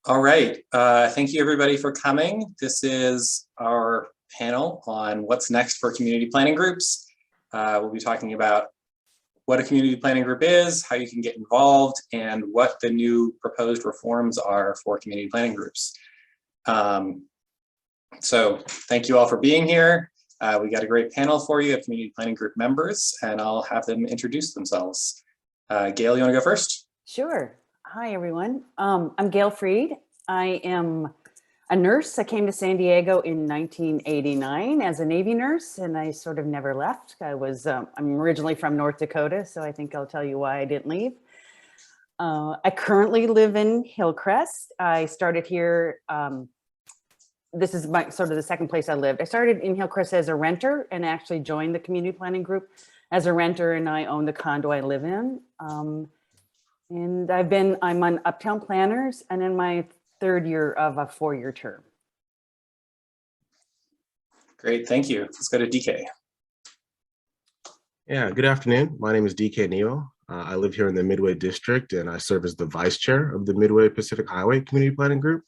All right, thank you everybody for coming. This is our panel on what's next for community planning groups. We'll be talking about what a community planning group is, how you can get involved, and what the new proposed reforms are for community planning groups. So thank you all for being here. We got a great panel for you of community planning group members, and I'll have them introduce themselves. Gail, you want to go first? Sure. Hi, everyone. I'm Gail Friedt. I am a nurse. I came to San Diego in 1989 as a Navy nurse, and I sort of never left. I'm originally from North Dakota, so I think I'll tell you why I didn't leave. I currently live in Hillcrest. I started here. This is sort of the second place I lived. I started in Hillcrest as a renter and actually joined the community planning group as a renter, and I own the condo I live in. And I'm on Uptown Planners and in my third year of a 4-year term. Great, thank you. Let's go to Dike. Yeah, good afternoon. My name is Dike Anyiwo. I live here in the Midway District, and I serve as the vice chair of the Midway-Pacific Highway Community Planning Group.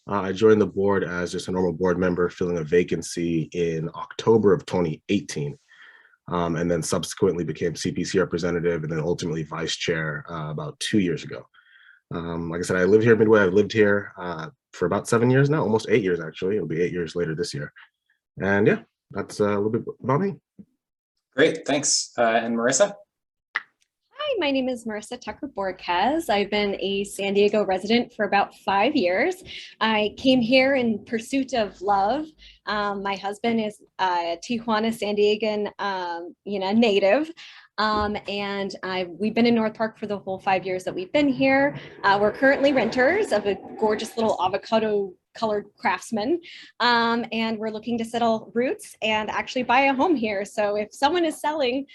I joined the board as just a normal board member, filling a vacancy in October of 2018. And then subsequently became CPC representative and then ultimately vice chair about 2 years ago. Like I said, I live here in Midway. I've lived here for about 7 years now, almost 8 years actually. It'll be 8 years later this year. And yeah, that's a little bit about me. Great, thanks. And Marissa? Hi, my name is Marissa Tucker-Borquez. I've been a San Diego resident for about 5 years. I came here in pursuit of love. My husband is a Tijuana, San Diegan, native. And we've been in North Park for the whole 5 years that we've been here. We're currently renters of a gorgeous little avocado colored craftsman. And we're looking to settle roots and actually buy a home here. So if someone is selling,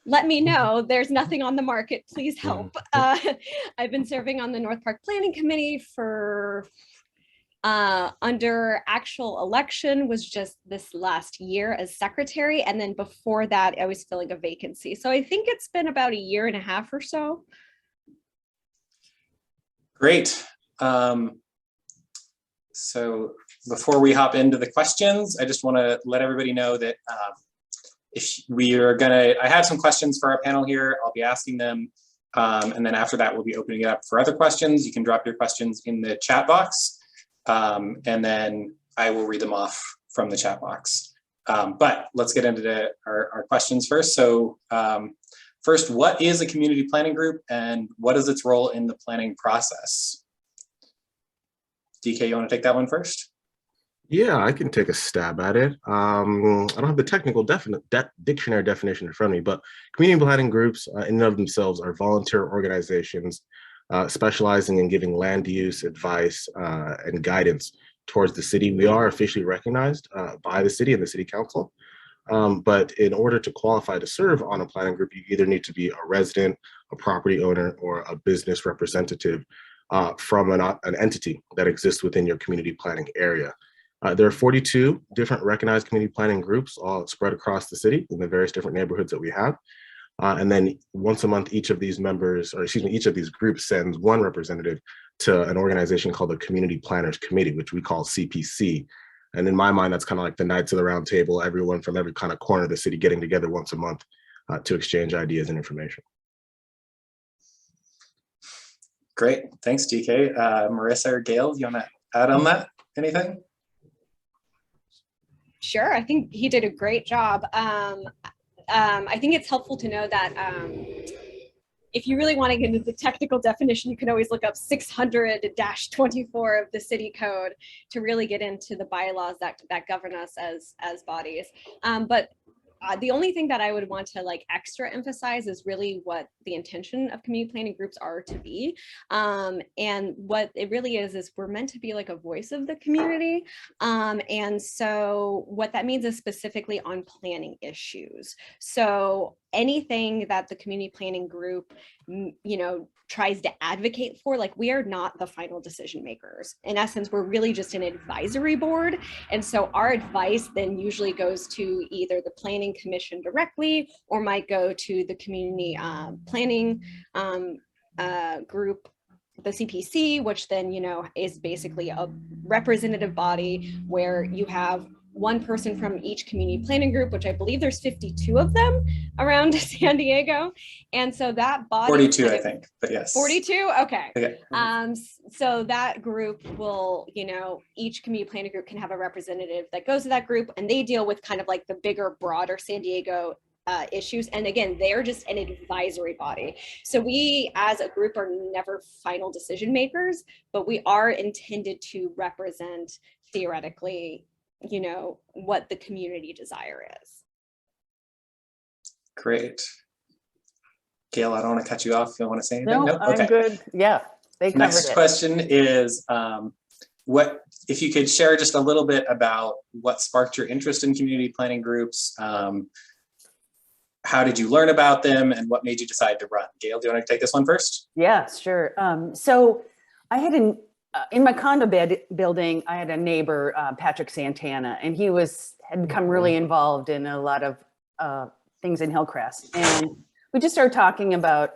let me know. There's nothing on the market. Please help. I've been serving on the North Park Planning Committee for under actual election was just this last year as secretary. And then before that, I was filling a vacancy. So I think it's been about 1.5 years or so. Great. So before we hop into the questions, I just want to let everybody know that I have some questions for our panel here. I'll be asking them. And then after that, we'll be opening it up for other questions. You can drop your questions in the chat box. And then I will read them off from the chat box. But let's get into our questions first. So first, what is a community planning group and what is its role in the planning process? DK, you want to take that one first? Yeah, I can take a stab at it. I don't have the technical dictionary definition in front of me, but community planning groups in and of themselves are volunteer organizations specializing in giving land use advice and guidance towards the city. We are officially recognized by the city and the city council. But in order to qualify to serve on a planning group, you either need to be a resident, a property owner, or a business representative from an entity that exists within your community planning area. There are 42 different recognized community planning groups all spread across the city in the various different neighborhoods that we have. And then once a month, each of these groups sends one representative to an organization called the Community Planners Committee, which we call CPC. And in my mind, that's kind of like the Knights of the Round Table, everyone from every kind of corner of the city getting together once a month to exchange ideas and information. Great, thanks, DK. Marissa or Gail, you want to add on that? Anything? Sure, I think he did a great job. I think it's helpful to know that if you really want to get into the technical definition, you can always look up 600-24 of the city code to really get into the bylaws that govern us as bodies. But the only thing that I would want to extra emphasize is really what the intention of community planning groups are to be. And what it really is we're meant to be like a voice of the community. And so what that means is specifically on planning issues. So anything that the community planning group, tries to advocate for, we are not the final decision makers. In essence, we're really just an advisory board. And so our advice then usually goes to either the planning commission directly or might go to the community planning group the CPC, which then, is basically a representative body where you have one person from each community planning group, which I believe there's 52 of them around San Diego. And so that body 42, I think, but yes. 42? Okay. Okay. So that group will, each community planning group can have a representative that goes to that group, and they deal with kind of like the bigger, broader San Diego issues. And again, they're just an advisory body. So we as a group are never final decision makers, but we are intended to represent theoretically, what the community desire is. Great. Gail, I don't want to cut you off. You want to say anything? No, I'm good. Yeah, they covered Next it. question is, what if you could share just a little bit about what sparked your interest in community planning groups? How did you learn about them, and what made you decide to run? Gail, do you want to take this one first? Yeah, sure. So I had in my condo building, I had a neighbor, Patrick Santana, and he had become really involved in a lot of things in Hillcrest. And we just started talking about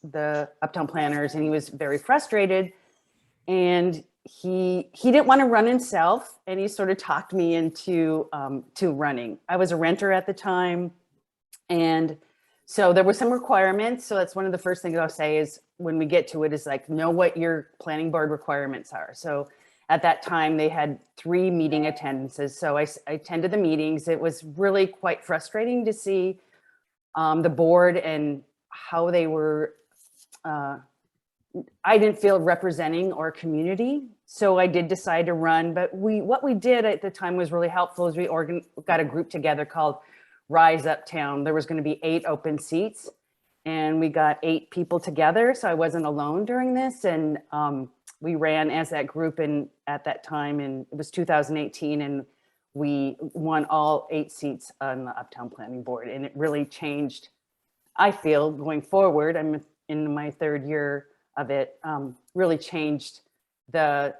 the Uptown planners, and he was very frustrated. And he didn't want to run himself, and he sort of talked me into to running. I was a renter at the time. And so there were some requirements. So that's one of the first things I'll say is when we get to it is like, know what your planning board requirements are. So at that time they had 3 meeting attendances. So I attended the meetings. It was really quite frustrating to see the board and how they were, I didn't feel representing our community. So I did decide to run, but what we did at the time was really helpful is we got a group together called Rise Uptown. There was going to be 8 open seats, and we got 8 people together. So I wasn't alone during this. And we ran as that group at that time, and it was 2018, and we won all 8 seats on the Uptown Planning Board. And it really changed, I feel, going forward. I'm in my 3rd year of it, really changed the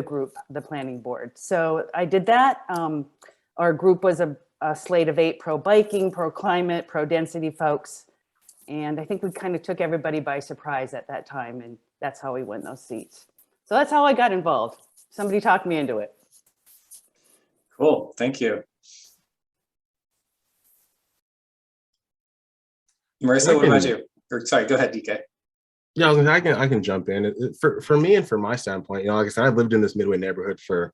group, the planning board. So I did that. Our group was a slate of 8 pro-biking, pro-climate, pro-density folks. And I think we kind of took everybody by surprise at that time. And that's how we won those seats. So that's how I got involved. Somebody talked me into it. Cool, thank you. Marissa, what about you? Or sorry, go ahead, Dike. Yeah, I can jump in. For me and from my standpoint, like I said, I've lived in this Midway neighborhood for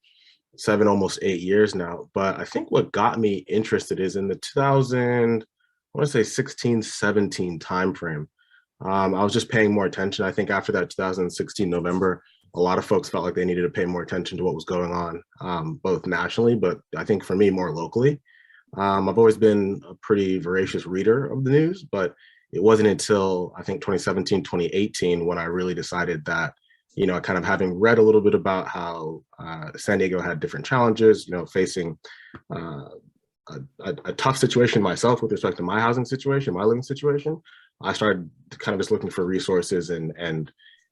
7, almost 8 years now. But I think what got me interested is in the 16, 17 timeframe. I was just paying more attention. I think after that 2016 November, a lot of folks felt like they needed to pay more attention to what was going on, both nationally, but I think for me more locally. I've always been a pretty voracious reader of the news, but it wasn't until I think 2017, 2018 when I really decided that, kind of having read a little bit about how San Diego had different challenges, facing a tough situation myself with respect to my housing situation, my living situation, I started kind of just looking for resources and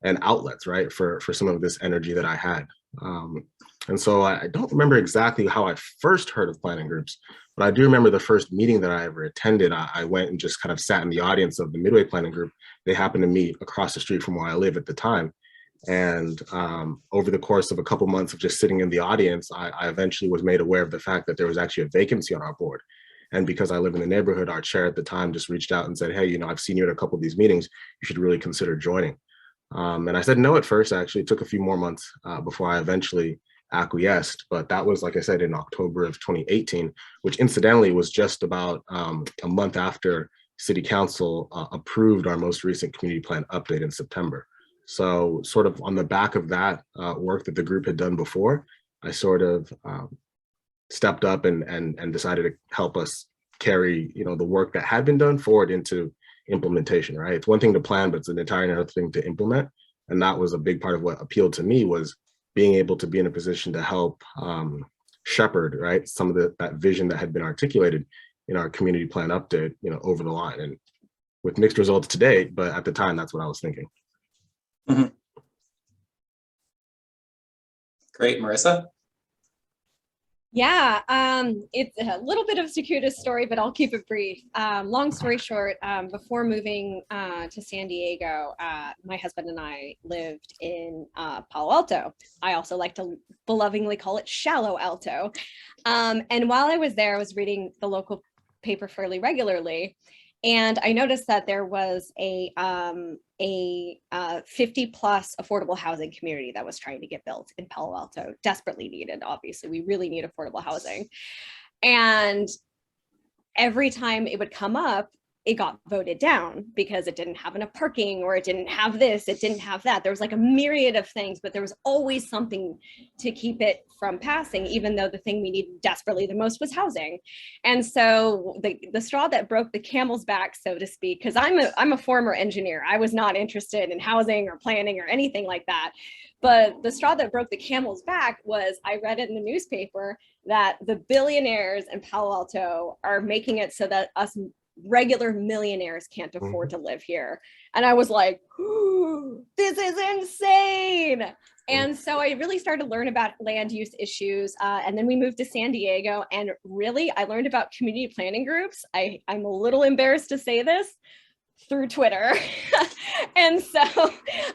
outlets, right, for some of this energy that I had. And so I don't remember exactly how I first heard of planning groups, but I do remember the first meeting that I ever attended. I went and just kind of sat in the audience of the Midway Planning Group. They happened to meet across the street from where I live at the time. And over the course of a couple months of just sitting in the audience, I eventually was made aware of the fact that there was actually a vacancy on our board. And because I live in the neighborhood, our chair at the time just reached out and said, hey, I've seen you at a couple of these meetings. You should really consider joining. And I said no at first. Actually, it took a few more months before I eventually acquiesced. But that was, like I said, in October of 2018, which incidentally was just about a month after City Council approved our most recent community plan update in September. So sort of on the back of that work that the group had done before, I sort of stepped up and decided to help us carry, the work that had been done forward into implementation, right? It's one thing to plan, but it's an entirely another thing to implement. And that was a big part of what appealed to me, was being able to be in a position to help shepherd, right, some of that vision that had been articulated in our community plan update, over the line. And with mixed results today, but at the time, that's what I was thinking. Mm-hmm. Great, Marissa? Yeah, it's a little bit of a circuitous story, but I'll keep it brief. Long story short, before moving to San Diego, my husband and I lived in Palo Alto. I also like to lovingly call it Shallow Alto. And while I was there, I was reading the local paper fairly regularly, and I noticed that there was a 50 plus affordable housing community that was trying to get built in Palo Alto, desperately needed. Obviously, we really need affordable housing. And every time it would come up, it got voted down because it didn't have enough parking, or it didn't have this, it didn't have that. There was like a myriad of things, but there was always something to keep it from passing, even though the thing we needed desperately the most was housing. And so the straw that broke the camel's back, so to speak, because I'm a former engineer. I was not interested in housing or planning or anything like that. But the straw that broke the camel's back was I read it in the newspaper that the billionaires in Palo Alto are making it so that us regular millionaires can't afford to live here. And I was like, this is insane. And so I really started to learn about land use issues. And then we moved to San Diego. And really, I learned about community planning groups. I'm a little embarrassed to say this, through Twitter. And so,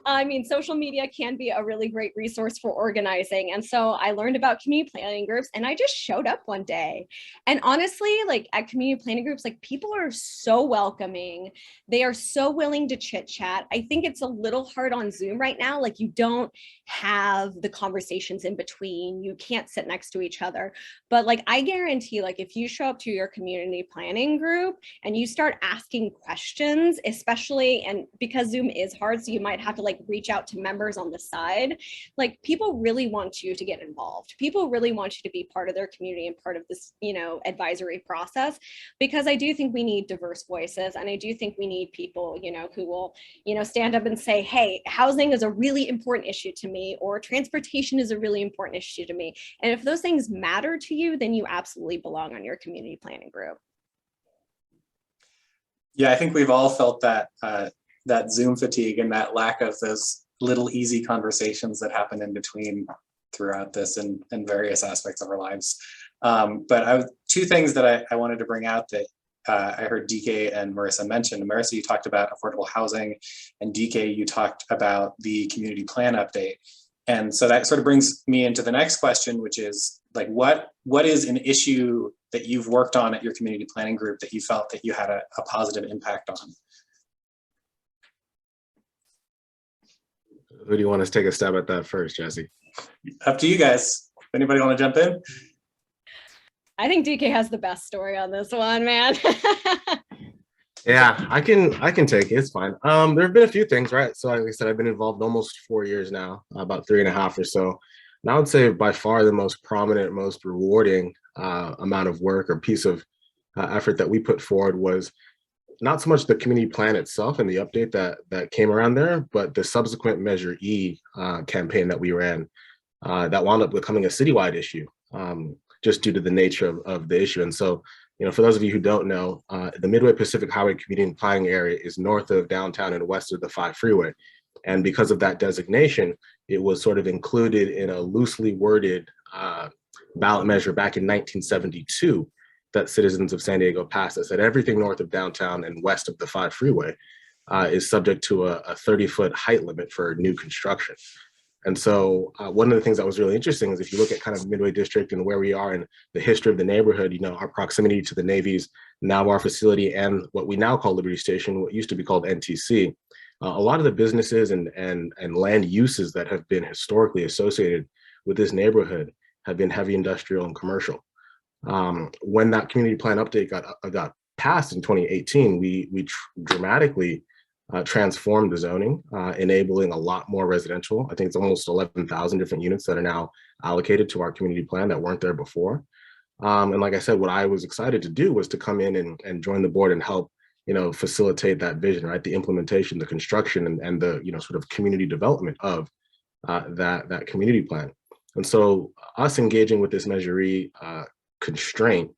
I mean, social media can be a really great resource for organizing. And so I learned about community planning groups, and I just showed up one day. And honestly, like at community planning groups, like people are so welcoming. They are so willing to chit chat. I think it's a little hard on Zoom right now. Like you don't have the conversations in between. You can't sit next to each other. But like, I guarantee, like if you show up to your community planning group and you start asking questions, especially, and because Zoom is hard, so you might have to like reach out to members on the side, like people really want you to get involved. People really want you to be part of their community and part of this, advisory process, because I do think we need diverse voices. And I do think we need people, who will, stand up and say, hey, housing is a really important issue to me, or transportation is a really important issue to me. And if those things matter to you, then you absolutely belong on your community planning group. Yeah, I think we've all felt that that Zoom fatigue and that lack of those little easy conversations that happen in between throughout this and various aspects of our lives. But two things that I wanted to bring out that I heard Dike and Marissa mention. Marissa, you talked about affordable housing, and Dike, you talked about the community plan update. And so that sort of brings me into the next question, which is like, what is an issue that you've worked on at your community planning group that you felt that you had a positive impact on? Who do you want to take a stab at that first, Jesse? Up to you guys. Anybody want to jump in? I think DK has the best story on this one, man. Yeah, I can take it. It's fine. There have been a few things, right? So like I said, I've been involved almost 4 years now, about 3.5 or so. And I would say by far the most prominent, most rewarding amount of work or piece of effort that we put forward was not so much the community plan itself and the update that came around there, but the subsequent Measure E campaign that we ran that wound up becoming a citywide issue, just due to the nature of the issue. And so, for those of you who don't know, the Midway-Pacific Highway Community Planning Area is north of downtown and west of the 5 freeway. And because of that designation, it was sort of included in a loosely worded ballot measure back in 1972 that citizens of San Diego passed that said everything north of downtown and west of the 5 freeway is subject to a 30-foot height limit for new construction. And so one of the things that was really interesting is if you look at kind of Midway District and where we are in the history of the neighborhood, our proximity to the Navy's Navarre facility and what we now call Liberty Station, what used to be called NTC, a lot of the businesses and land uses that have been historically associated with this neighborhood have been heavy industrial and commercial. When that community plan update got passed in 2018, we dramatically transformed the zoning, enabling a lot more residential. I think it's almost 11,000 different units that are now allocated to our community plan that weren't there before. And like I said, what I was excited to do was to come in and join the board and help, facilitate that vision, right? The implementation, the construction, and the, sort of community development of that community plan. And so us engaging with this Measure E constraint,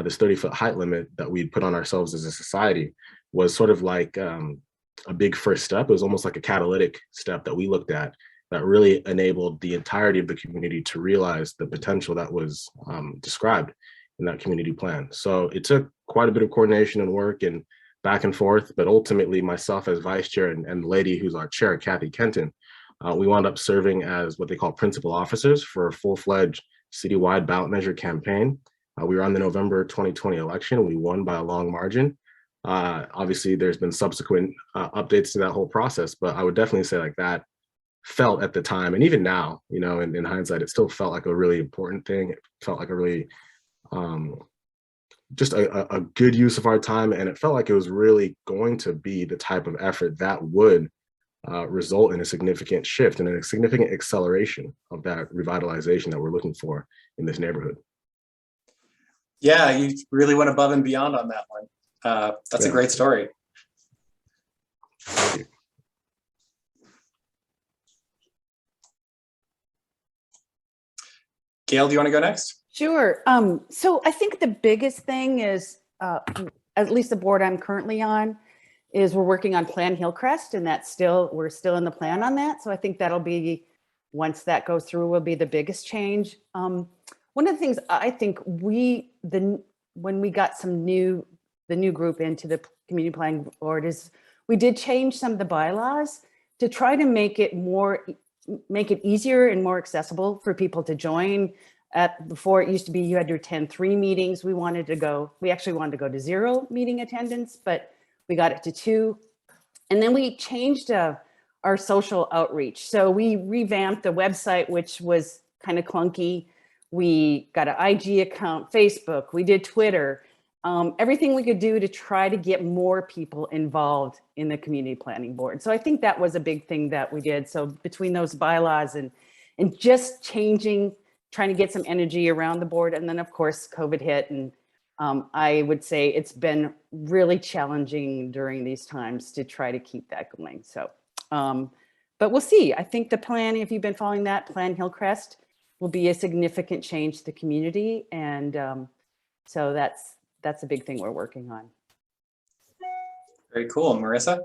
this 30-foot height limit that we put on ourselves as a society, was sort of like a big first step. It was almost like a catalytic step that we looked at that really enabled the entirety of the community to realize the potential that was described in that community plan. So it took quite a bit of coordination and work and back and forth, but ultimately myself as vice chair and the lady who's our chair, Kathy Kenton, we wound up serving as what they call principal officers for a full-fledged citywide ballot measure campaign. We were on the November 2020 election. We won by a long margin. Obviously, there's been subsequent updates to that whole process, but I would definitely say like that felt at the time, and even now, you know, in hindsight, it still felt like a really important thing. It felt like a really just a good use of our time, and it felt like it was really going to be the type of effort that would result in a significant shift and a significant acceleration of that revitalization that we're looking for in this neighborhood. Yeah, you really went above and beyond on that one. That's a great story. Thank you. Gail, do you want to go next? Sure. So I think the biggest thing is, at least the board I'm currently on, is we're working on Plan Hillcrest, and we're still in the plan on that. So I think that'll be, once that goes through, will be the biggest change. One of the things I think when we got the new group into the community planning board is we did change some of the bylaws to try to make it easier and more accessible for people to join. Before it used to be you had to attend 3 meetings. We actually wanted to go to 0 meeting attendance, but we got it to 2. And then we changed our social outreach. So we revamped the website, which was kind of clunky. We got an IG account, Facebook, we did Twitter, everything we could do to try to get more people involved in the community planning board. So I think that was a big thing that we did. So between those bylaws and just trying to get some energy around the board. And then of course, COVID hit, and I would say it's been really challenging during these times to try to keep that going. So, but we'll see. I think the plan, if you've been following that, Plan Hillcrest will be a significant change to the community. And so that's a big thing we're working on. Very cool. Marissa?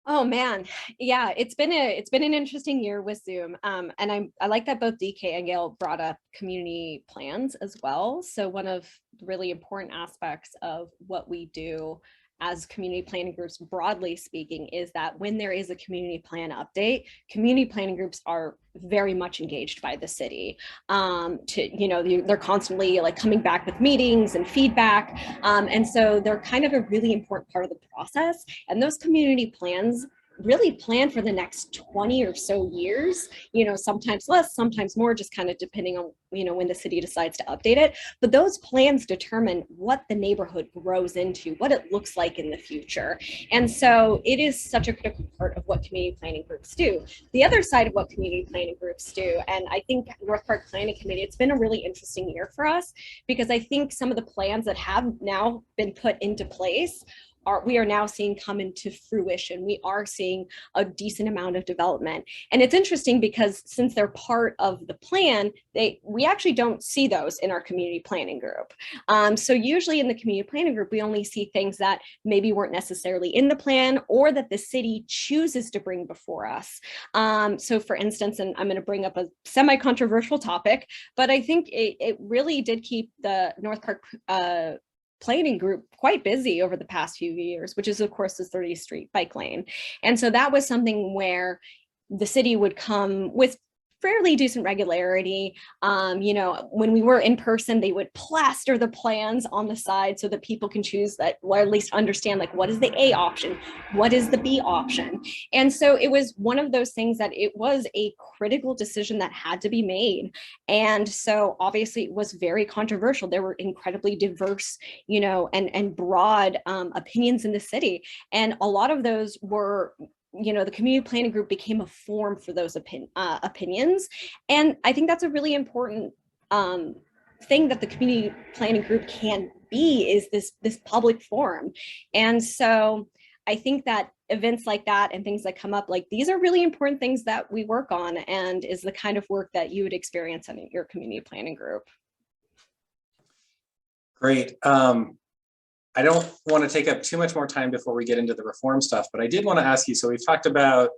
Oh man, yeah, it's been an interesting year with Zoom, and I like that both Dike and Gail brought up community plans as well. So one of the really important aspects of what we do as community planning groups, broadly speaking, is that when there is a community plan update, community planning groups are very much engaged by the city. They're constantly like coming back with meetings and feedback. And so they're kind of a really important part of the process. And those community plans really plan for the next 20 or so years, sometimes less, sometimes more, just kind of depending on, when the city decides to update it. But those plans determine what the neighborhood grows into, what it looks like in the future. And so it is such a critical part of what community planning groups do. The other side of what community planning groups do, and I think North Park Planning Committee, it's been a really interesting year for us, because I think some of the plans that have now been put into place we are now seeing come into fruition. We are seeing a decent amount of development. And it's interesting because since they're part of the plan, we actually don't see those in our community planning group. So usually in the community planning group, we only see things that maybe weren't necessarily in the plan or that the city chooses to bring before us. So for instance, and I'm going to bring up a semi-controversial topic, but I think it really did keep the North Park planning group quite busy over the past few years, which is of course the 30th Street bike lane. And so that was something where the city would come with fairly decent regularity. When we were in person, they would plaster the plans on the side so that people can choose that, or at least understand, like, what is the A option? What is the B option? And so it was one of those things that it was a critical decision that had to be made. And so obviously it was very controversial. There were incredibly diverse, and broad opinions in the city. And a lot of those were, the community planning group became a forum for those opinions. And I think that's a really important thing that the community planning group can be, is this public forum. And so I think that events like that and things that come up, like these are really important things that we work on, and is the kind of work that you would experience in your community planning group. Great. I don't want to take up too much more time before we get into the reform stuff, but I did want to ask you, so we've talked about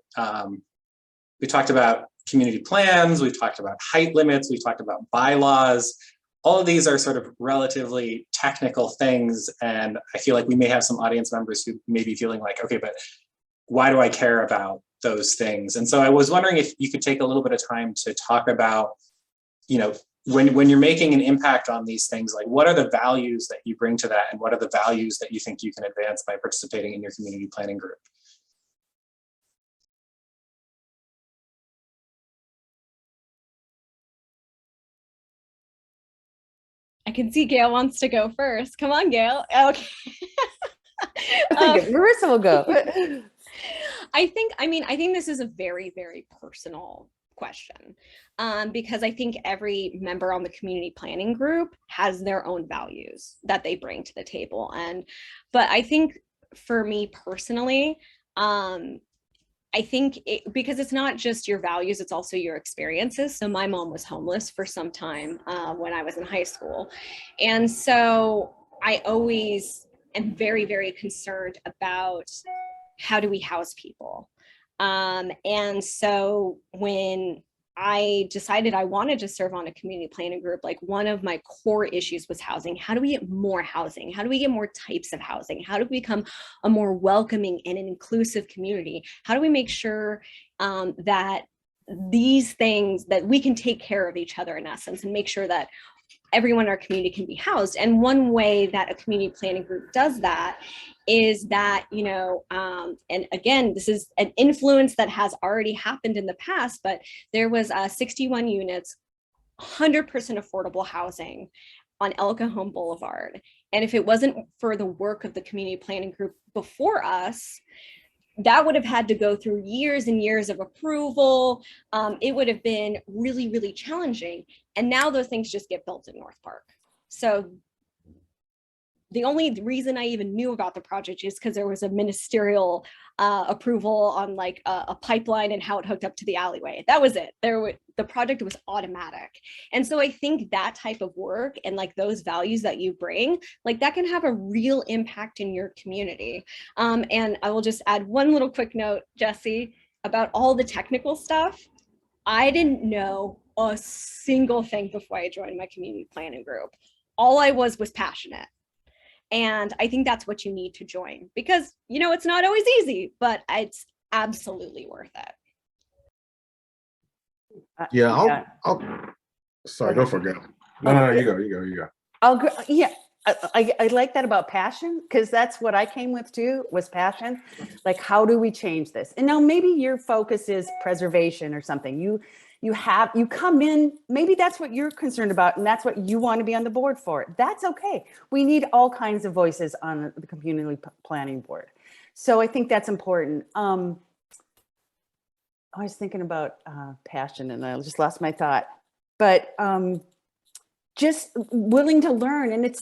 we talked about community plans, we've talked about height limits, we've talked about bylaws. All of these are sort of relatively technical things. And I feel like we may have some audience members who may be feeling like, okay, but why do I care about those things? And so I was wondering if you could take a little bit of time to talk about, you know, when you're making an impact on these things, like what are the values that you bring to that, and what are the values that you think you can advance by participating in your community planning group? I can see Gail wants to go first. Come on, Gail. Okay. I think Marissa will go. I think this is a very, very personal question, because I think every member on the community planning group has their own values that they bring to the table. But I think for me personally, I think because it's not just your values, it's also your experiences. So my mom was homeless for some time when I was in high school. And so I always am very, very concerned about how do we house people. And so when I decided I wanted to serve on a community planning group, like one of my core issues was housing. How do we get more housing? How do we get more types of housing? How do we become a more welcoming and an inclusive community? How do we make sure that these things, that we can take care of each other in essence, and make sure that everyone in our community can be housed? And one way that a community planning group does that is that, you know, and again, this is an influence that has already happened in the past, but there was 61 units, 100% affordable housing on El Cajon Boulevard. And if it wasn't for the work of the community planning group before us, that would have had to go through years and years of approval. It would have been really, really challenging. And now those things just get built in North Park. So the only reason I even knew about the project is because there was a ministerial approval on like a pipeline and how it hooked up to the alleyway. That was it. The project was automatic. And so I think that type of work and like those values that you bring, like that can have a real impact in your community. And I will just add one little quick note, Jesse, about all the technical stuff. I didn't know a single thing before I joined my community planning group. All I was passionate. And I think that's what you need to join, because, you know, it's not always easy, but it's absolutely worth it. Yeah, I'll sorry, go for it, Gail. No, you go. I'll go. Yeah, I like that about passion, because that's what I came with too, was passion. Like, how do we change this? And now maybe your focus is preservation or something. You come in, maybe that's what you're concerned about, and that's what you want to be on the board for. That's okay. We need all kinds of voices on the community planning board. So I think that's important. I was thinking about passion and I just lost my thought, but just willing to learn. And it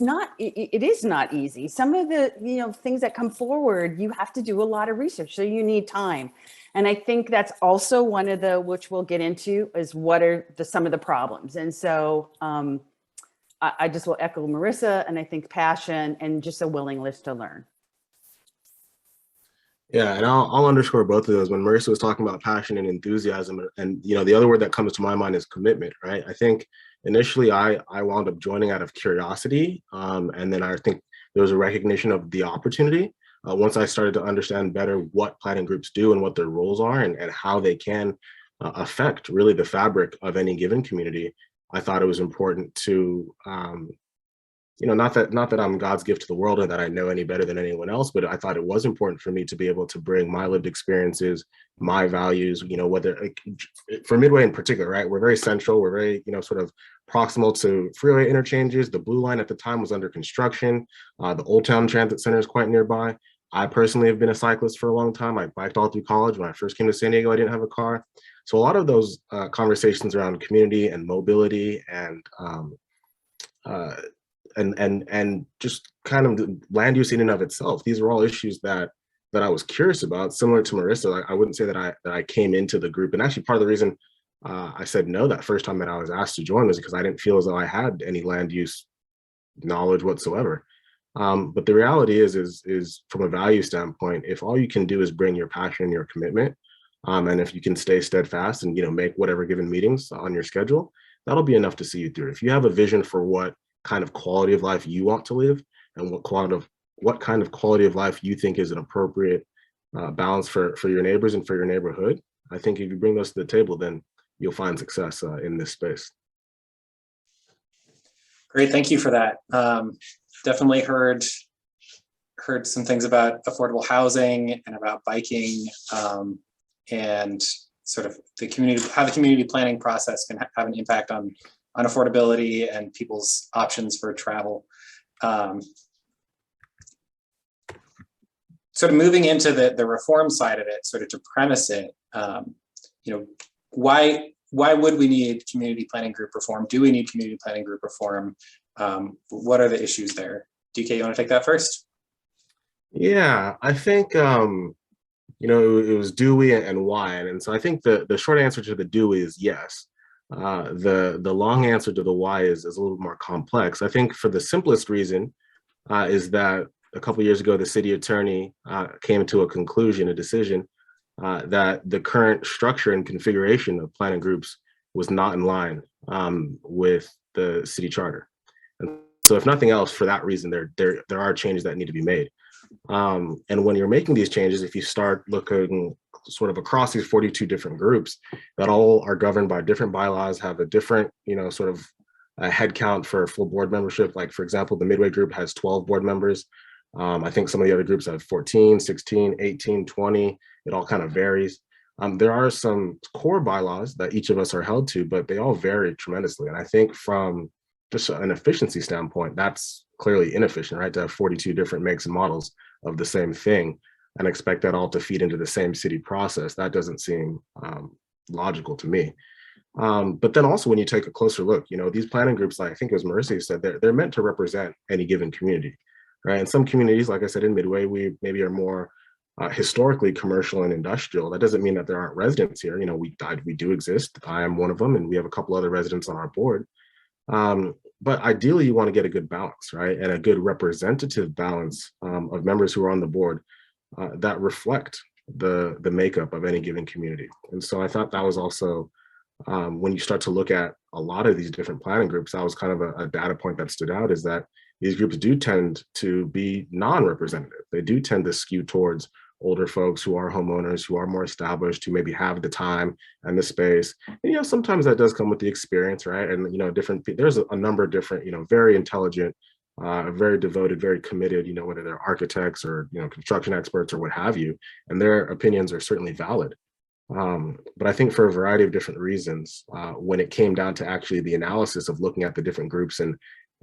is not easy. Some of the, you know, things that come forward, you have to do a lot of research. So you need time. And I think that's also one of the, which we'll get into, is what are some of the problems. And so I just will echo Marissa, and I think passion and just a willingness to learn. Yeah, and I'll underscore both of those. When Marissa was talking about passion and enthusiasm, and you know, the other word that comes to my mind is commitment, right? I think initially I wound up joining out of curiosity, and then I think there was a recognition of the opportunity. Once I started to understand better what planning groups do and what their roles are, and how they can affect really the fabric of any given community, I thought it was important to, you know, not that I'm God's gift to the world and that I know any better than anyone else, but I thought it was important for me to be able to bring my lived experiences, my values, you know, whether like, for Midway in particular, right? We're very central. We're very, you know, sort of proximal to freeway interchanges. The Blue Line at the time was under construction. The Old Town Transit Center is quite nearby. I personally have been a cyclist for a long time. I biked all through college. When I first came to San Diego, I didn't have a car. So a lot of those conversations around community and mobility and just kind of the land use in and of itself, these are all issues that I was curious about. Similar to Marissa, I wouldn't say that I came into the group. And actually part of the reason I said no that first time that I was asked to join was because I didn't feel as though I had any land use knowledge whatsoever. But the reality is from a value standpoint, if all you can do is bring your passion and your commitment, And if you can stay steadfast and, make whatever given meetings on your schedule, that'll be enough to see you through. If you have a vision for what kind of quality of life you want to live and what kind of quality of life you think is an appropriate balance for your neighbors and for your neighborhood, I think if you bring those to the table, then you'll find success in this space. Great, thank you for that. Definitely heard some things about affordable housing and about biking, and sort of how the community planning process can have an impact on affordability and people's options for travel. Sort of moving into the reform side of it, sort of to premise it, why would we need community planning group reform? Do we need community planning group reform? What are the issues there? Dike, you want to take that first? Yeah, I think, it was do we and why. And so I think the short answer to the do we is yes. The long answer to the why is a little more complex. I think for the simplest reason is that a couple of years ago, the city attorney came to a decision that the current structure and configuration of planning groups was not in line with the city charter. And so if nothing else, for that reason, there are changes that need to be made. And when you're making these changes, if you start looking sort of across these 42 different groups that all are governed by different bylaws, have a different, sort of a head count for full board membership. Like, for example, the Midway group has 12 board members. I think some of the other groups have 14, 16, 18, 20. It all kind of varies. There are some core bylaws that each of us are held to, but they all vary tremendously. And I think from just an efficiency standpoint, that's clearly inefficient, right? To have 42 different makes and models of the same thing and expect that all to feed into the same city process. That doesn't seem logical to me. But then also when you take a closer look, these planning groups, like I think it was Marissa who said, they're meant to represent any given community, right? And some communities, like I said, in Midway, we maybe are more historically commercial and industrial. That doesn't mean that there aren't residents here. We do exist. I am one of them, and we have a couple other residents on our board. But ideally, you want to get a good balance, right? And a good representative balance of members who are on the board that reflect the makeup of any given community. And so I thought that was also, when you start to look at a lot of these different planning groups, that was kind of a data point that stood out, is that these groups do tend to be non-representative. They do tend to skew towards older folks who are homeowners, who are more established, who maybe have the time and the space. And, sometimes that does come with the experience, right? And, there's a number of different, very intelligent, very devoted, very committed, whether they're architects or, construction experts or what have you, and their opinions are certainly valid. But I think for a variety of different reasons, when it came down to actually the analysis of looking at the different groups,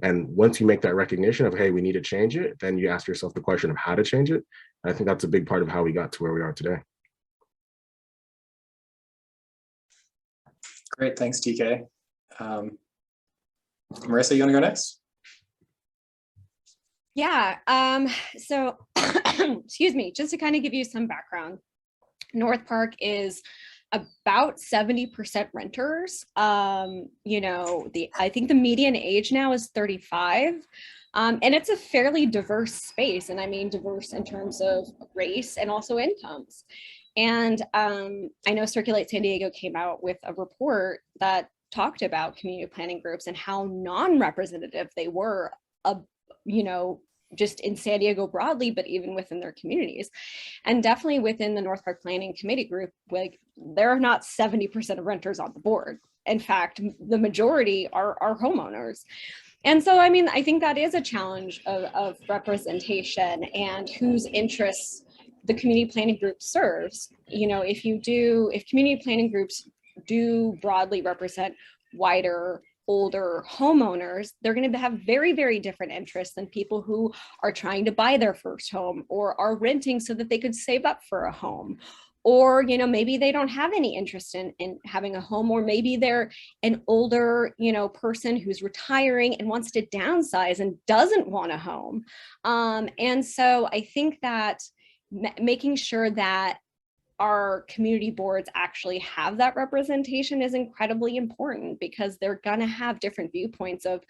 and once you make that recognition of, hey, we need to change it, then you ask yourself the question of how to change it. I think that's a big part of how we got to where we are today. Great, thanks, TK. Marissa, you want to go next? Yeah, so excuse me, just to kind of give you some background, North Park is about 70% renters. I think the median age now is 35. And it's a fairly diverse space. And I mean diverse in terms of race and also incomes. And I know Circulate San Diego came out with a report that talked about community planning groups and how non-representative they were, just in San Diego broadly, but even within their communities. And definitely within the North Park Planning Committee group, like there are not 70% of renters on the board. In fact, the majority are homeowners. And so, I mean, I think that is a challenge of representation and whose interests the community planning group serves. If community planning groups do broadly represent wider, older homeowners, they're going to have very, very different interests than people who are trying to buy their first home or are renting so that they could save up for a home. Or, maybe they don't have any interest in having a home, or maybe they're an older, person who's retiring and wants to downsize and doesn't want a home. And so I think that making sure that our community boards actually have that representation is incredibly important, because they're going to have different viewpoints of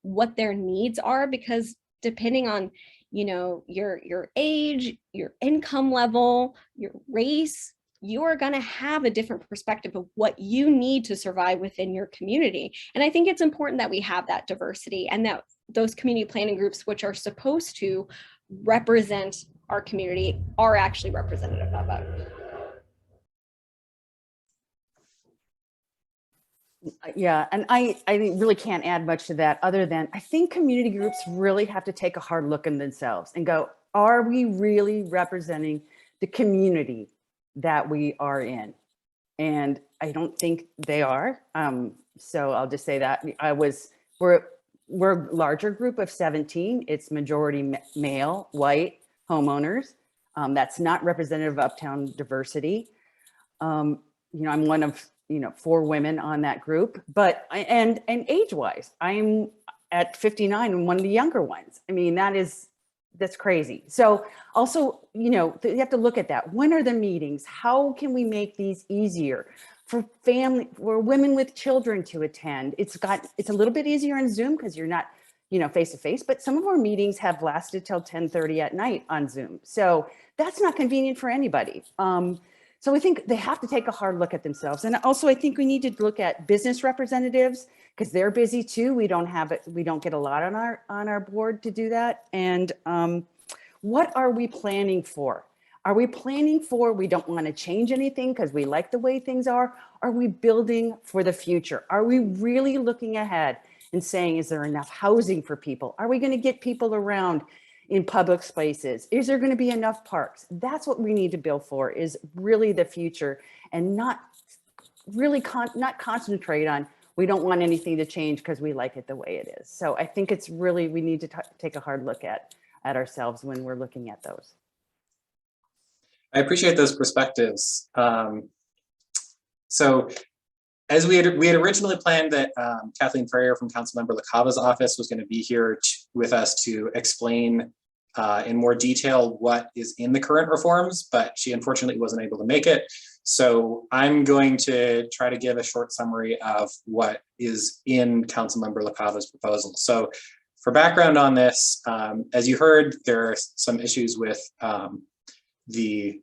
what their needs are, because depending on your age, your income level, your race, you are going to have a different perspective of what you need to survive within your community. And I think it's important that we have that diversity, and that those community planning groups, which are supposed to represent our community, are actually representative of it. Yeah, and I really can't add much to that other than I think community groups really have to take a hard look in themselves and go, are we really representing the community that we are in? And I don't think they are. So I'll just say that we're a larger group of 17. It's majority male, white homeowners. That's not representative of Uptown diversity. I'm one of 4 women on that group, but and age wise, I'm at 59 and one of the younger ones. I mean, that's crazy. So also, you have to look at that. When are the meetings? How can we make these easier for women with children to attend? It's a little bit easier on Zoom because you're not, face to face, but some of our meetings have lasted till 10:30 at night on Zoom. So that's not convenient for anybody. So I think they have to take a hard look at themselves. And also I think we need to look at business representatives because they're busy too. We don't get a lot on our board to do that. And what are we planning for? Are we planning for, we don't want to change anything because we like the way things are? Are we building for the future? Are we really looking ahead and saying, is there enough housing for people? Are we going to get people around in public spaces? Is there going to be enough parks? That's what we need to build for, is really the future, and not really not concentrate on, we don't want anything to change because we like it the way it is. So I think it's really, we need to take a hard look at ourselves when we're looking at those. I appreciate those perspectives. So as we had originally planned that Kathleen Ferrier from Councilmember LaCava's office was going to be here with us to explain in more detail what is in the current reforms, but she unfortunately wasn't able to make it. So I'm going to try to give a short summary of what is in Councilmember LaCava's proposal. So for background on this, as you heard, there are some issues with the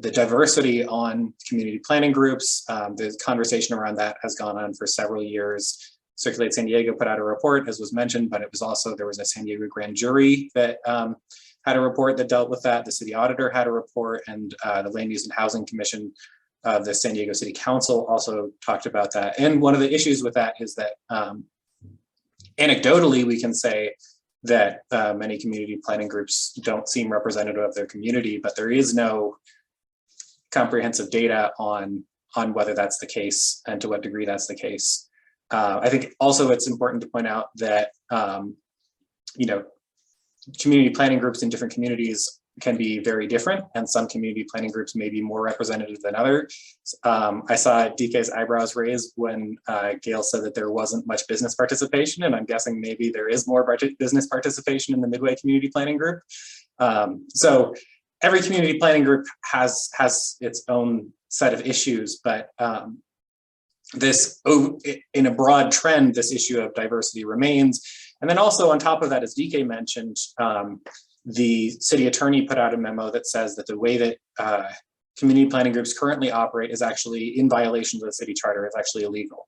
diversity on community planning groups. The conversation around that has gone on for several years. Circulate San Diego put out a report, as was mentioned, but it was also, there was a San Diego grand jury that had a report that dealt with that. The city auditor had a report, and the Land Use and Housing Commission of the San Diego City Council also talked about that. And one of the issues with that is that anecdotally, we can say that many community planning groups don't seem representative of their community, but there is no comprehensive data on whether that's the case and to what degree that's the case. I think also it's important to point out that community planning groups in different communities can be very different, and some community planning groups may be more representative than others. I saw Dike's eyebrows raised when Gail said that there wasn't much business participation, and I'm guessing maybe there is more business participation in the Midway Community Planning Group. So every community planning group has its own set of issues, but in a broad trend, this issue of diversity remains. And then also on top of that, as Dike mentioned, the city attorney put out a memo that says that the way that community planning groups currently operate is actually in violation of the city charter. It's actually illegal.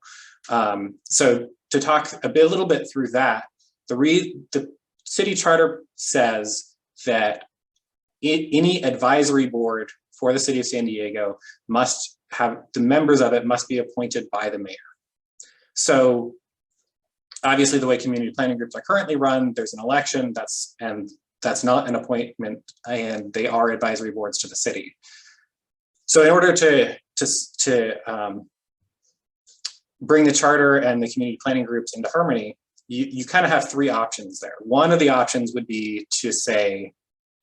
So to talk a little bit through that, the city charter says that any advisory board for the city of San Diego must have, the members of it must be appointed by the mayor. So obviously the way community planning groups are currently run, there's an election, that's not an appointment, and they are advisory boards to the city. So in order to bring the charter and the community planning groups into harmony, you kind of have 3 options there. One of the options would be to say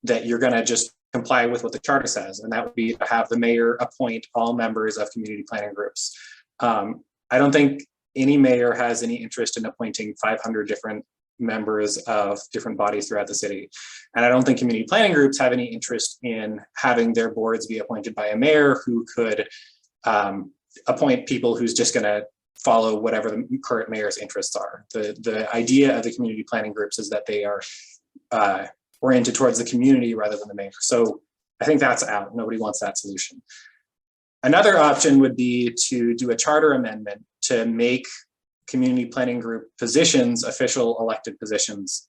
that you're going to just comply with what the charter says, and that would be to have the mayor appoint all members of community planning groups. I don't think any mayor has any interest in appointing 500 different members of different bodies throughout the city. And I don't think community planning groups have any interest in having their boards be appointed by a mayor who could appoint people who's just going to follow whatever the current mayor's interests are. The idea of the community planning groups is that they are oriented towards the community rather than the mayor. So I think that's out. Nobody wants that solution. Another option would be to do a charter amendment to make community planning group positions official elected positions.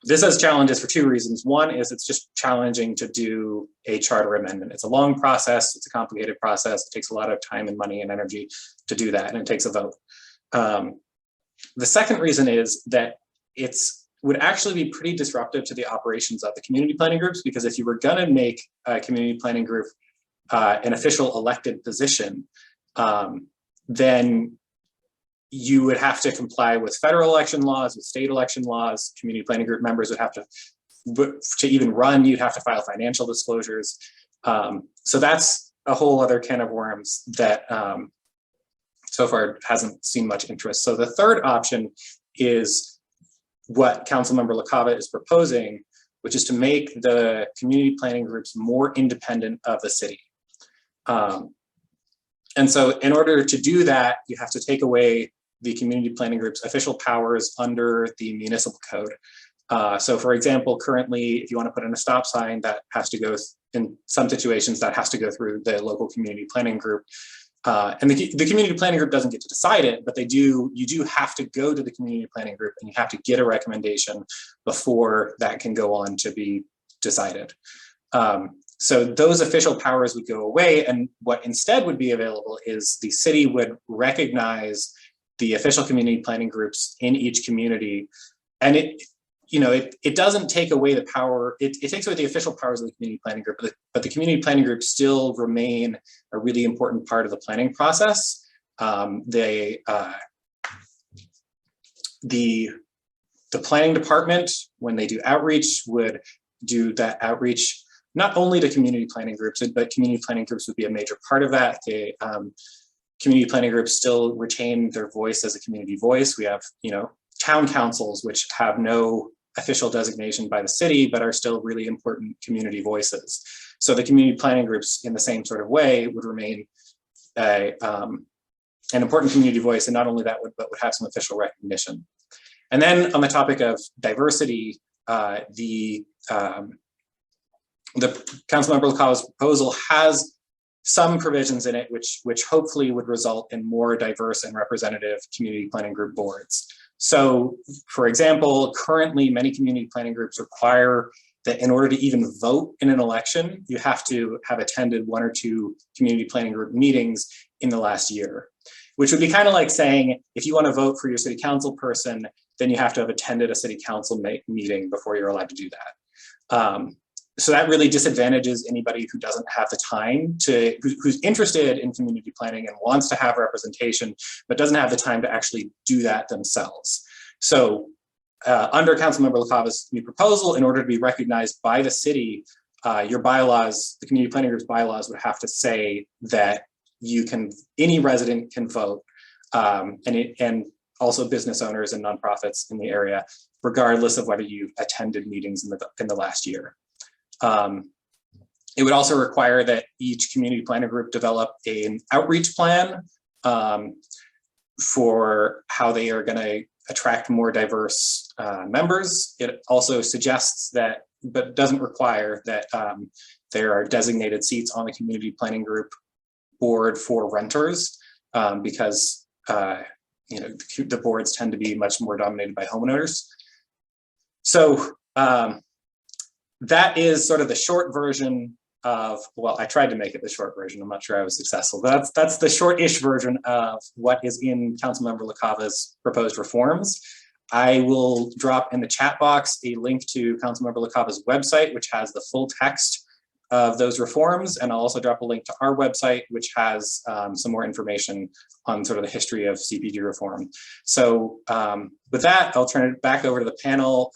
This has challenges for two reasons. One is it's just challenging to do a charter amendment. It's a long process, it's a complicated process, it takes a lot of time and money and energy to do that, and it takes a vote. The second reason is that would actually be pretty disruptive to the operations of the community planning groups, because if you were gonna make a community planning group an official elected position, then you would have to comply with federal election laws, with state election laws. Community planning group members would have to even run, you'd have to file financial disclosures. So that's a whole other can of worms that so far hasn't seen much interest. So the third option is what Councilmember LaCava is proposing, which is to make the community planning groups more independent of the city. And so in order to do that, you have to take away the community planning group's official powers under the municipal code. So for example, currently, if you want to put in a stop sign, that has to go, in some situations, that has to go through the local community planning group. And the community planning group doesn't get to decide it, but you do have to go to the community planning group and you have to get a recommendation before that can go on to be decided. So those official powers would go away, and what instead would be available is the city would recognize the official community planning groups in each community. And it doesn't take away the power, it takes away the official powers of the community planning group, but the community planning groups still remain a really important part of the planning process. The planning department, when they do outreach, would do that outreach not only to community planning groups, but community planning groups would be a major part of that. Community planning groups still retain their voice as a community voice. We have, town councils, which have no official designation by the city, but are still really important community voices. So the community planning groups, in the same sort of way, would remain an important community voice, and not only that, but would have some official recognition. And then on the topic of diversity, the Councilmember LaCava's proposal has some provisions in it which hopefully would result in more diverse and representative community planning group boards. So, for example, currently many community planning groups require that in order to even vote in an election, you have to have attended 1 or 2 community planning group meetings in the last year, which would be kind of like saying, if you want to vote for your city council person, then you have to have attended a city council meeting before you're allowed to do that. So that really disadvantages anybody who doesn't have the time who's interested in community planning and wants to have representation, but doesn't have the time to actually do that themselves. So under Councilmember LaCava's new proposal, in order to be recognized by the city, your bylaws, the community planning group's bylaws would have to say that any resident can vote, and also business owners and nonprofits in the area, regardless of whether you've attended meetings in the last year. It would also require that each community planning group develop an outreach plan for how they are going to attract more diverse members. It also suggests that, but doesn't require, that there are designated seats on the community planning group board for renters, because the boards tend to be much more dominated by homeowners. So that is sort of the short version of, well, I tried to make it the short version. I'm not sure I was successful, but that's the short-ish version of what is in Councilmember LaCava's proposed reforms. I will drop in the chat box a link to Councilmember LaCava's website, which has the full text of those reforms. And I'll also drop a link to our website, which has some more information on sort of the history of CPG reform. So with that, I'll turn it back over to the panel.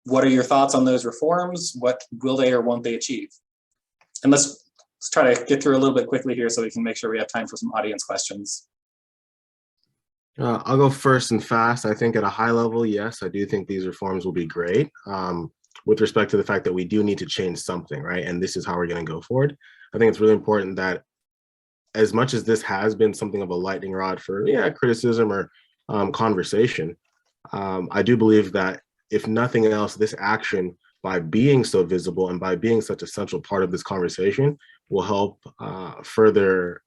What are your thoughts on those reforms? What will they or won't they achieve? And let's try to get through a little bit quickly here so we can make sure we have time for some audience questions. I'll go first and fast. I think at a high level, yes, I do think these reforms will be great, with respect to the fact that we do need to change something, right? And this is how we're going to go forward. I think it's really important that, as much as this has been something of a lightning rod for criticism or conversation, I do believe that if nothing else, this action by being so visible and by being such a central part of this conversation will help further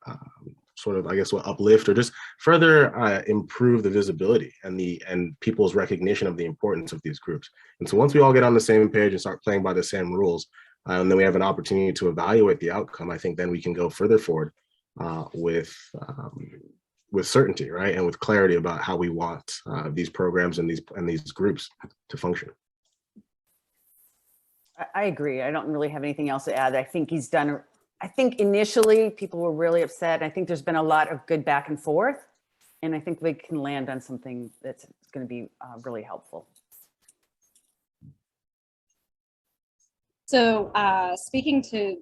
sort of, I guess, what uplift or just further improve the visibility and people's recognition of the importance of these groups. And so once we all get on the same page and start playing by the same rules, and then we have an opportunity to evaluate the outcome, I think then we can go further forward with certainty, right, and with clarity about how we want these programs and these groups to function. I agree. I don't really have anything else to add. I think he's done. I think initially people were really upset. I think there's been a lot of good back and forth, and I think we can land on something that's going to be really helpful. So speaking to,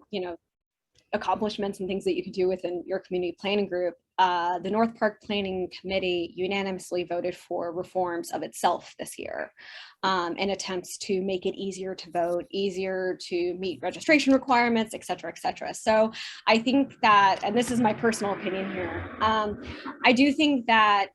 accomplishments and things that you can do within your community planning group, the North Park Planning Committee unanimously voted for reforms of itself this year in attempts to make it easier to vote, easier to meet registration requirements, et cetera, et cetera. So I think that, and this is my personal opinion here, I do think that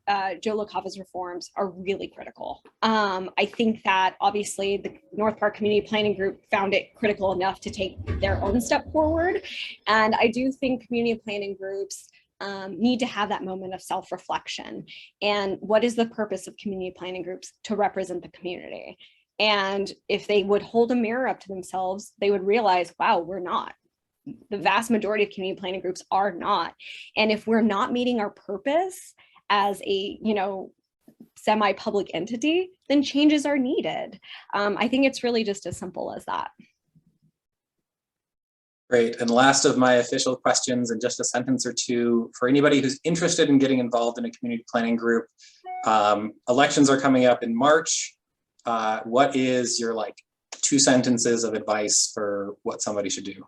Joe LaCava's reforms are really critical. I think that obviously the North Park Community Planning Group found it critical enough to take their own step forward. And I do think community planning groups need to have that moment of self-reflection. And what is the purpose of community planning groups? To represent the community. And if they would hold a mirror up to themselves, they would realize, wow, we're not. The vast majority of community planning groups are not. And if we're not meeting our purpose as a, semi-public entity, then changes are needed. I think it's really just as simple as that. Great. And last of my official questions, in just a sentence or two, for anybody who's interested in getting involved in a community planning group, elections are coming up in March. What is your 2 sentences of advice for what somebody should do?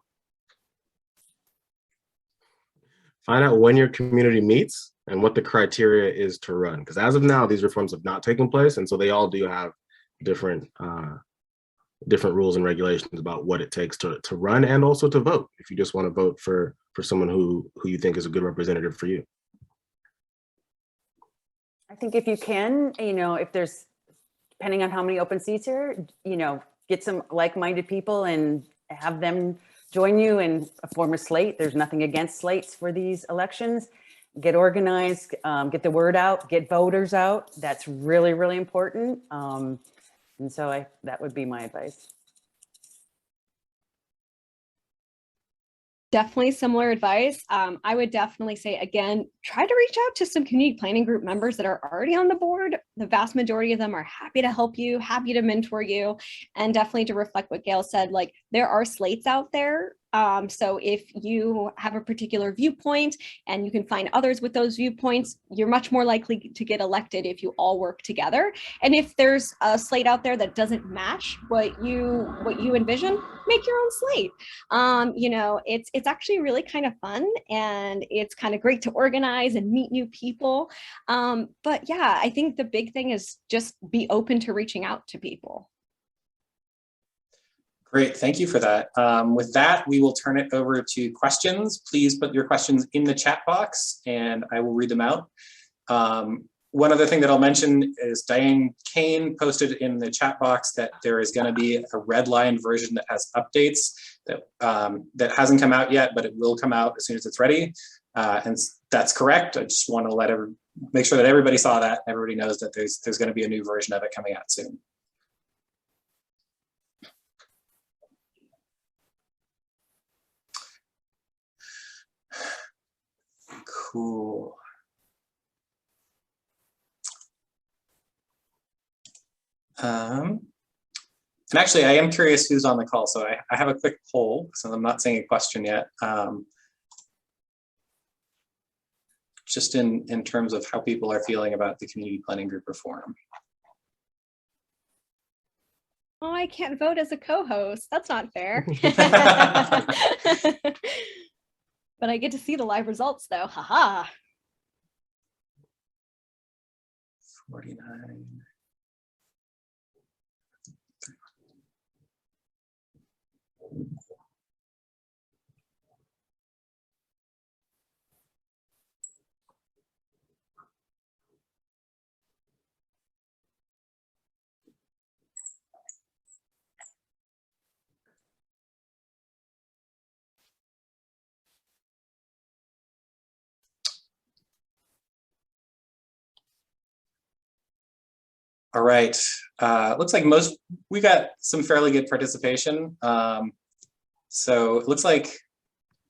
Find out when your community meets and what the criteria is to run. Because as of now, these reforms have not taken place. And so they all do have different rules and regulations about what it takes to run and also to vote, if you just want to vote for someone who you think is a good representative for you. I think if you can, if there's, depending on how many open seats are, get some like-minded people and have them join you and form a slate. There's nothing against slates for these elections. Get organized, get the word out, get voters out. That's really, really important. And so that would be my advice. Definitely similar advice. I would definitely say, again, try to reach out to some community planning group members that are already on the board. The vast majority of them are happy to help you, happy to mentor you, and definitely to reflect what Gail said, there are slates out there. So if you have a particular viewpoint and you can find others with those viewpoints, you're much more likely to get elected if you all work together. And if there's a slate out there that doesn't match what you envision, make your own slate. It's actually really kind of fun, and it's kind of great to organize and meet new people. But yeah, I think the big thing is just be open to reaching out to people. Great, thank you for that. With that, we will turn it over to questions. Please put your questions in the chat box and I will read them out. One other thing that I'll mention is Diane Kane posted in the chat box that there is going to be a redlined version that has updates that hasn't come out yet, but it will come out as soon as it's ready. And that's correct. I just want to make sure that everybody saw that. Everybody knows that there's going to be a new version of it coming out soon. Cool. And actually, I am curious who's on the call. So I have a quick poll, so I'm not saying a question yet. Just in terms of how people are feeling about the community planning group reform. Oh, I can't vote as a co-host. That's not fair. But I get to see the live results though. Haha. 49. All right. Looks like we got some fairly good participation. So it looks like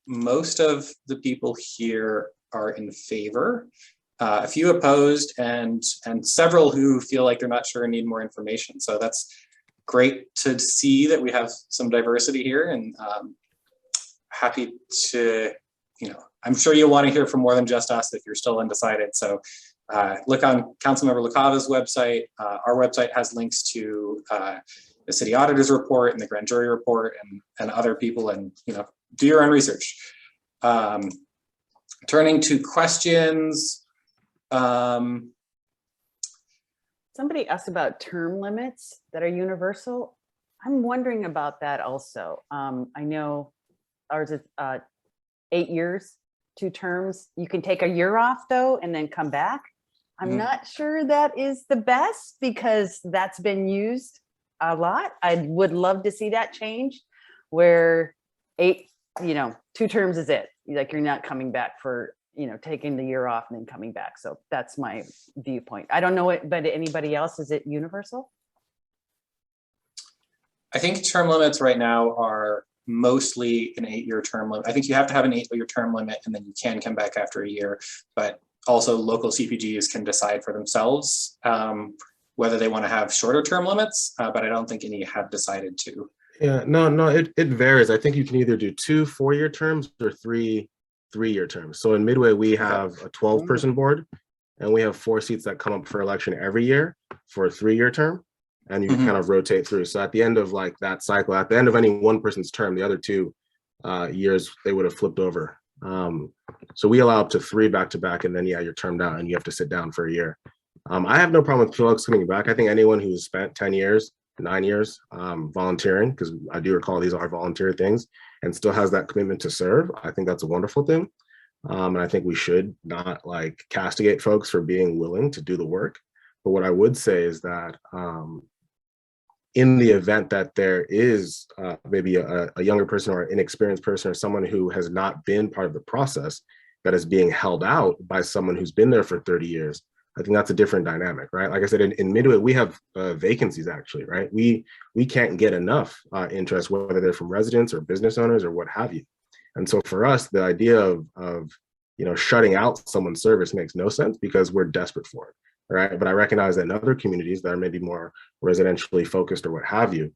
most of the people here are in favor. A few opposed, and several who feel like they're not sure and need more information. So that's great to see that we have some diversity here, and happy to, I'm sure you'll want to hear from more than just us if you're still undecided. So look on Councilmember LaCava's website. Our website has links to the city auditor's report and the grand jury report and other people, and do your own research. Turning to questions. Somebody asked about term limits that are universal. I'm wondering about that also. I know ours is 8 years, 2 terms. You can take a year off though and then come back. I'm not sure that is the best, because that's been used a lot. I would love to see that change, where 2 terms is it. Like, you're not coming back for, taking the year off and then coming back. So that's my viewpoint. I don't know it, but anybody else, is it universal? I think term limits right now are mostly an 8-year term limit. I think you have to have an 8-year term limit, and then you can come back after a year, but also local CPGs can decide for themselves whether they want to have shorter term limits, but I don't think any have decided to. Yeah, no, it varies. I think you can either do 2 4-year terms or 3 3-year terms. So in Midway, we have a 12-person board, and we have 4 seats that come up for election every year for a 3-year term, and you kind of rotate through. So at the end of like that cycle, at the end of any one person's term, the other 2 years, they would have flipped over. So we allow up to 3 back-to-back, and then you're termed out and you have to sit down for a year. I have no problem with folks coming back. I think anyone who's spent 10 years, 9 years volunteering, because I do recall these are volunteer things, and still has that commitment to serve, I think that's a wonderful thing. And I think we should not like castigate folks for being willing to do the work. But what I would say is that in the event that there is maybe a younger person or an inexperienced person or someone who has not been part of the process that is being held out by someone who's been there for 30 years, I think that's a different dynamic, right? Like I said, in Midway, we have vacancies actually, right? We can't get enough interest, whether they're from residents or business owners or what have you. And so for us, the idea of shutting out someone's service makes no sense, because we're desperate for it, right? But I recognize that in other communities that are maybe more residentially focused or what have you,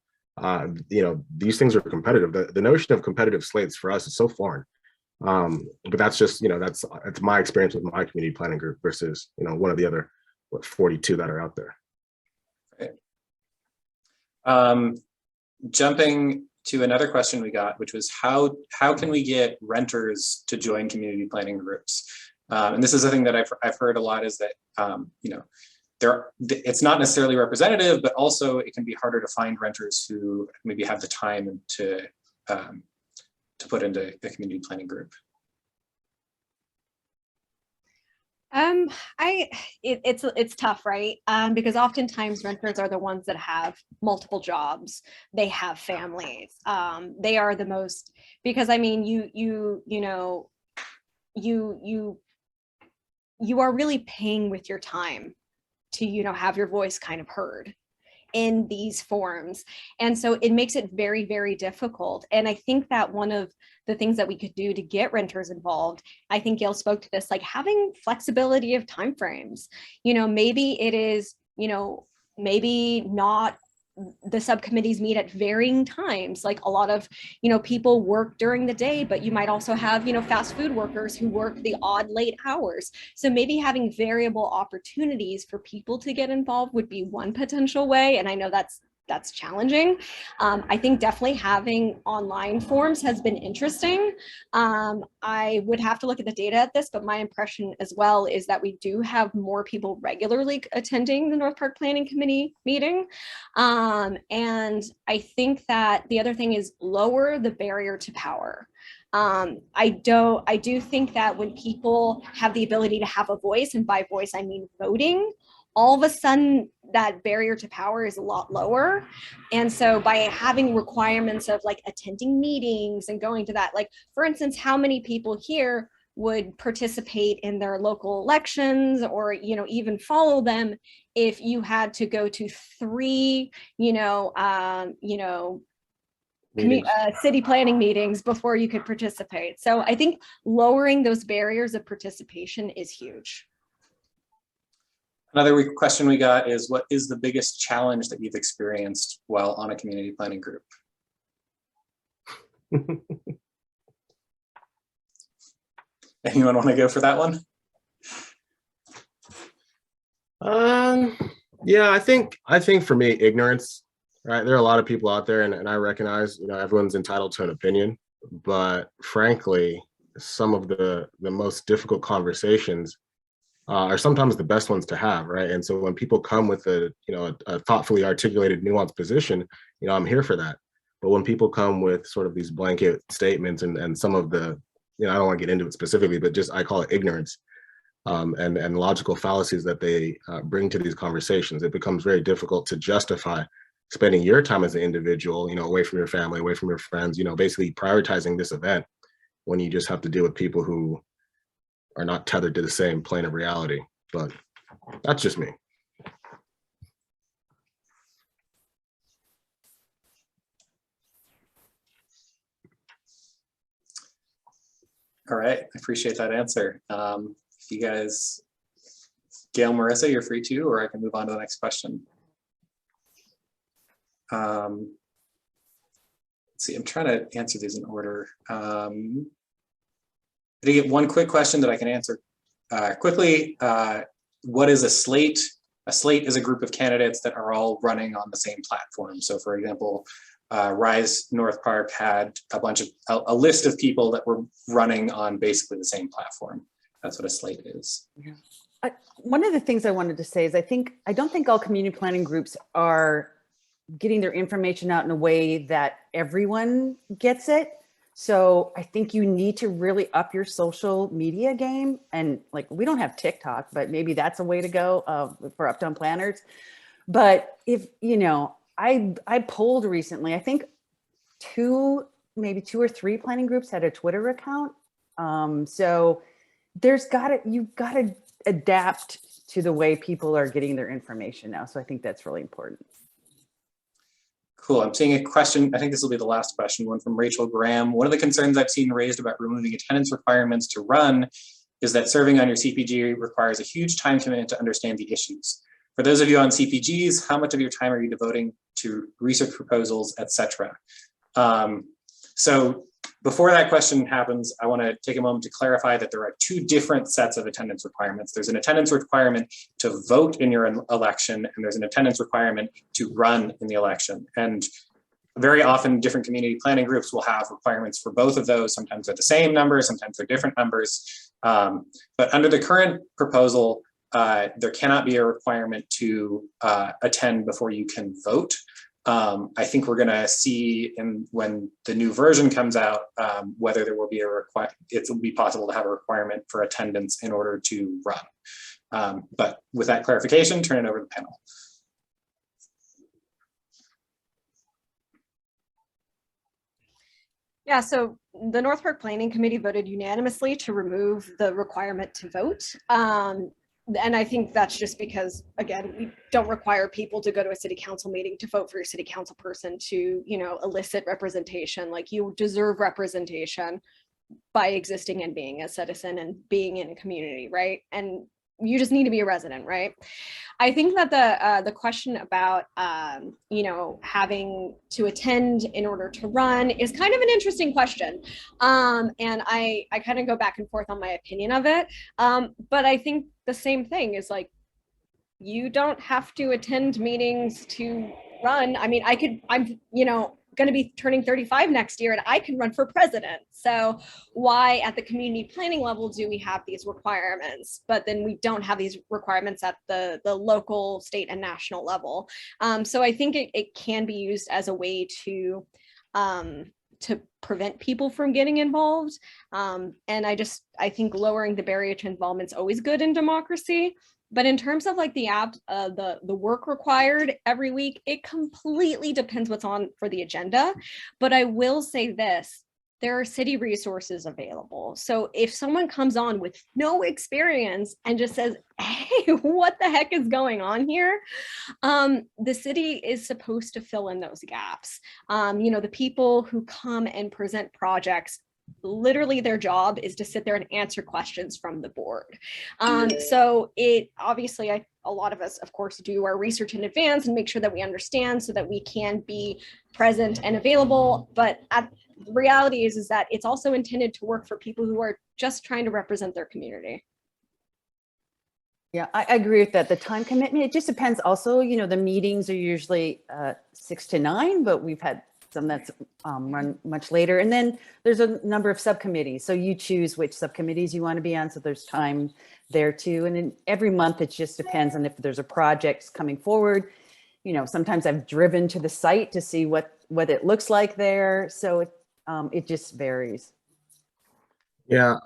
these things are competitive. The notion of competitive slates for us is so foreign. But that's just, that's my experience with my community planning group versus, one of the other 42 that are out there. Right. Jumping to another question we got, which was how can we get renters to join community planning groups? And this is a thing that I've heard a lot, is that it's not necessarily representative, but also it can be harder to find renters who maybe have the time to put into a community planning group. It's tough, right? Because oftentimes renters are the ones that have multiple jobs. They have families. They are the most, because I mean, you are really paying with your time to, have your voice kind of heard in these forums. And so it makes it very, very difficult. And I think that one of the things that we could do to get renters involved, I think Gail spoke to this, like having flexibility of timeframes. Maybe it is, maybe not the subcommittees meet at varying times. Like a lot of, people work during the day, but you might also have, fast food workers who work the odd late hours. So maybe having variable opportunities for people to get involved would be one potential way. And I know that's challenging. I think definitely having online forums has been interesting. I would have to look at the data at this, but my impression as well is that we do have more people regularly attending the North Park Planning Committee meeting. And I think that the other thing is lower the barrier to power. I do think that when people have the ability to have a voice, and by voice, I mean voting, all of a sudden that barrier to power is a lot lower. And so by having requirements of like attending meetings and going to that, like for instance, how many people here would participate in their local elections or, even follow them if you had to go to 3, city planning meetings before you could participate. So I think lowering those barriers of participation is huge. Another question we got is, what is the biggest challenge that you've experienced while on a community planning group? Anyone want to go for that one? Yeah, I think for me, ignorance, right? There are a lot of people out there, and I recognize, everyone's entitled to an opinion, but frankly, some of the most difficult conversations are sometimes the best ones to have, right? And so when people come with a thoughtfully articulated, nuanced position, I'm here for that. But when people come with sort of these blanket statements and some of the, I don't want to get into it specifically, but just I call it ignorance, and logical fallacies that they bring to these conversations, it becomes very difficult to justify spending your time as an individual, away from your family, away from your friends, basically prioritizing this event when you just have to deal with people who are not tethered to the same plane of reality. But that's just me. All right, I appreciate that answer. If you guys, Gail, Marissa, you're free to, or I can move on to the next question. Let's see, I'm trying to answer these in order. I did get one quick question that I can answer quickly. What is a slate? A slate is a group of candidates that are all running on the same platform. So for example, Rise North Park had a list of people that were running on basically the same platform. That's what a slate is. Yeah. One of the things I wanted to say is I don't think all community planning groups are getting their information out in a way that everyone gets it. So I think you need to really up your social media game. And like, we don't have TikTok, but maybe that's a way to go for Uptown planners. But if, I polled recently, I think maybe two or three planning groups had a Twitter account. So you've got to adapt to the way people are getting their information now. So I think that's really important. Cool. I'm seeing a question. I think this will be the last question, one from Rachel Graham. One of the concerns I've seen raised about removing attendance requirements to run is that serving on your CPG requires a huge time commitment to understand the issues. For those of you on CPGs, how much of your time are you devoting to research proposals, etc.? So before that question happens, I want to take a moment to clarify that there are two different sets of attendance requirements. There's an attendance requirement to vote in your election, and there's an attendance requirement to run in the election. And very often different community planning groups will have requirements for both of those. Sometimes they're the same numbers, sometimes they're different numbers. But under the current proposal, there cannot be a requirement to attend before you can vote. I think we're going to see when the new version comes out, whether there will be it will be possible to have a requirement for attendance in order to run. But with that clarification, turn it over to the panel. Yeah, so the North Park Planning Committee voted unanimously to remove the requirement to vote. And I think that's just because, again, we don't require people to go to a city council meeting to vote for your city council person to, elicit representation. Like, you deserve representation by existing and being a citizen and being in a community, right? And you just need to be a resident, right? I think that the question about, having to attend in order to run is kind of an interesting question. And I kind of go back and forth on my opinion of it. But I think the same thing is, like, you don't have to attend meetings to run. I mean, I'm going to be turning 35 next year and I can run for president. So why at the community planning level do we have these requirements, but then we don't have these requirements at the local, state, and national level? So I think it can be used as a way to prevent people from getting involved. And I think lowering the barrier to involvement is always good in democracy. But in terms of like the work required every week, it completely depends what's on for the agenda. But I will say this, there are city resources available. So if someone comes on with no experience and just says, hey, what the heck is going on here? The city is supposed to fill in those gaps. The people who come and present projects, literally their job is to sit there and answer questions from the board. So it obviously, a lot of us, of course, do our research in advance and make sure that we understand so that we can be present and available. But the reality is that it's also intended to work for people who are just trying to represent their community. Yeah, I agree with that. The time commitment, it just depends. Also, the meetings are usually 6 to 9, but we've had some that's run much later. And then there's a number of subcommittees. So you choose which subcommittees you want to be on. So there's time there too. And then every month, it just depends on if there's a project coming forward. Sometimes I've driven to the site to see what it looks like there. So it just varies. Yeah,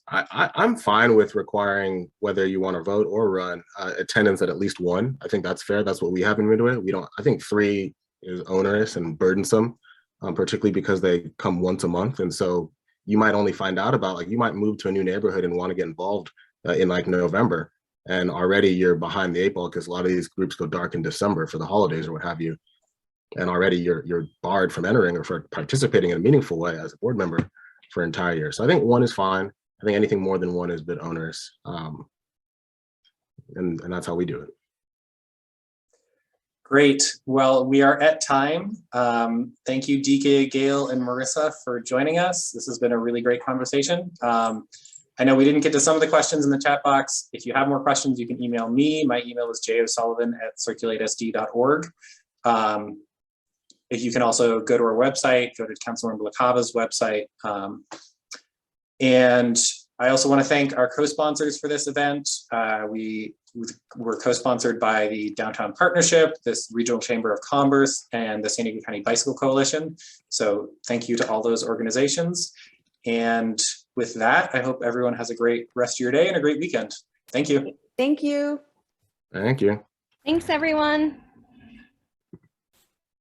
I'm fine with requiring, whether you want to vote or run, attendance at least one. I think that's fair. That's what we have in Midway. I think 3 is onerous and burdensome, particularly because they come once a month. And so you might only find out about, you might move to a new neighborhood and want to get involved in November. And already you're behind the 8 ball because a lot of these groups go dark in December for the holidays or what have you. And already you're barred from entering or for participating in a meaningful way as a board member for an entire year. So I think 1 is fine. I think anything more than 1 is a bit onerous. And that's how we do it. Great. Well, we are at time. Thank you, Dike, Gail, and Marissa for joining us. This has been a really great conversation. I know we didn't get to some of the questions in the chat box. If you have more questions, you can email me. My email is josullivan@circulatesd.org. If you can also go to our website, go to Councilmember LaCava's website. And I also want to thank our co-sponsors for this event. We were co-sponsored by the Downtown Partnership, this Regional Chamber of Commerce, and the San Diego County Bicycle Coalition. So thank you to all those organizations. And with that, I hope everyone has a great rest of your day and a great weekend. Thank you. Thank you. Thank you. Thanks, everyone.